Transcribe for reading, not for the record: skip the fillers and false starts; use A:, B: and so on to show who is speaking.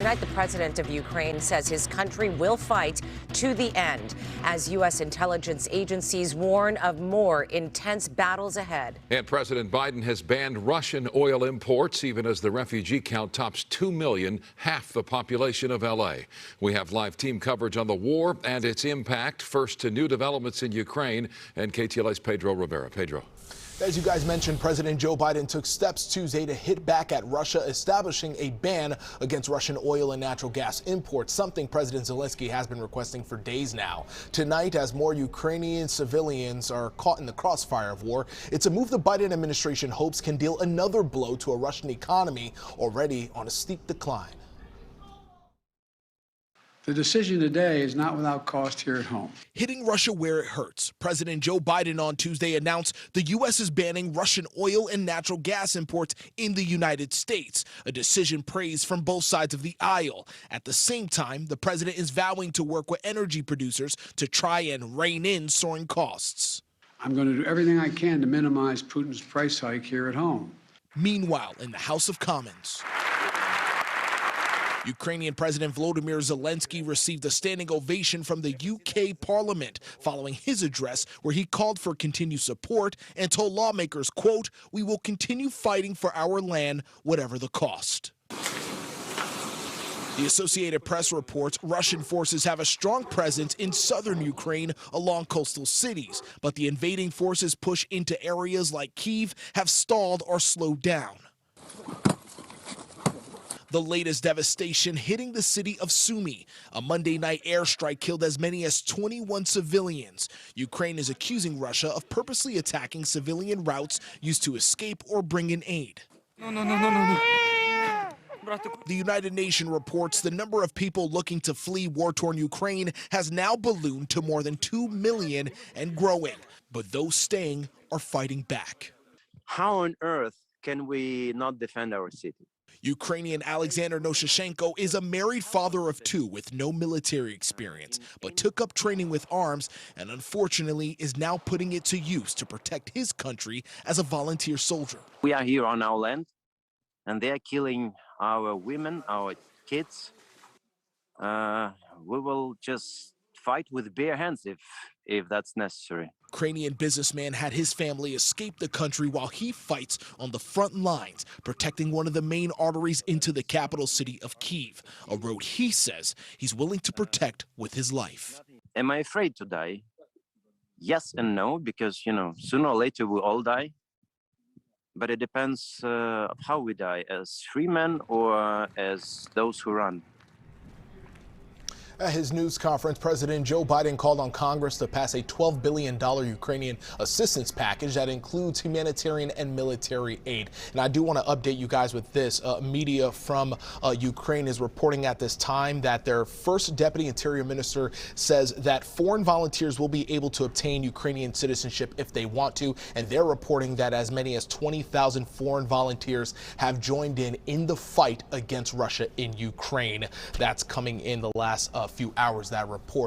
A: Tonight, the president of Ukraine says his country will fight to the end as U.S. intelligence agencies warn of more intense battles ahead.
B: And President Biden has banned Russian oil imports, even as the refugee count tops 2 million, half the population of L.A. We have live team coverage on the war and its impact. First to new developments in Ukraine, and KTLA's Pedro Rivera. Pedro.
C: As you guys mentioned, President Joe Biden took steps Tuesday to hit back at Russia, establishing a ban against Russian oil and natural gas imports, something President Zelensky has been requesting for days now. Tonight, as more Ukrainian civilians are caught in the crossfire of war, it's a move the Biden administration hopes can deal another blow to a Russian economy already on a steep decline.
D: The decision today is not without cost here at home.
C: Hitting Russia where it hurts. President Joe Biden on Tuesday announced the U.S. is banning Russian oil and natural gas imports in the United States, a decision praised from both sides of the aisle. At the same time, the president is vowing to work with energy producers to try and rein in soaring costs.
D: I'm going to do everything I can to minimize Putin's price hike here at home.
C: Meanwhile, in the House of Commons, Ukrainian President Volodymyr Zelensky received a standing ovation from the UK Parliament following his address, where he called for continued support and told lawmakers, quote, "We will continue fighting for our land, whatever the cost." The Associated Press reports Russian forces have a strong presence in southern Ukraine along coastal cities, but the invading forces' push into areas like Kyiv have stalled or slowed down. The latest devastation hitting the city of Sumy. A Monday night airstrike killed as many as 21 civilians. Ukraine is accusing Russia of purposely attacking civilian routes used to escape or bring in aid. No. The United Nations reports the number of people looking to flee war-torn Ukraine has now ballooned to more than 2 million and growing. But those staying are fighting back.
E: How on earth can we not defend our city?
C: Ukrainian Alexander Noshchenko is a married father of two with no military experience, but took up training with arms and unfortunately is now putting it to use to protect his country as a volunteer soldier.
E: We are here on our land, and they are killing our women, our kids. We will just fight with bare hands if that's necessary.
C: Ukrainian businessman had his family escape the country while he fights on the front lines, protecting one of the main arteries into the capital city of Kyiv, a road he says he's willing to protect with his life.
E: Am I afraid to die? Yes and no, because, sooner or later we all die. But it depends of how we die, as free men or as those who run.
C: At his news conference, President Joe Biden called on Congress to pass a $12 billion Ukrainian assistance package that includes humanitarian and military aid. And I do want to update you guys with this. Media from Ukraine is reporting at this time that their first deputy interior minister says that foreign volunteers will be able to obtain Ukrainian citizenship if they want to. And they're reporting that as many as 20,000 foreign volunteers have joined in the fight against Russia in Ukraine. That's coming in the last few hours, that report.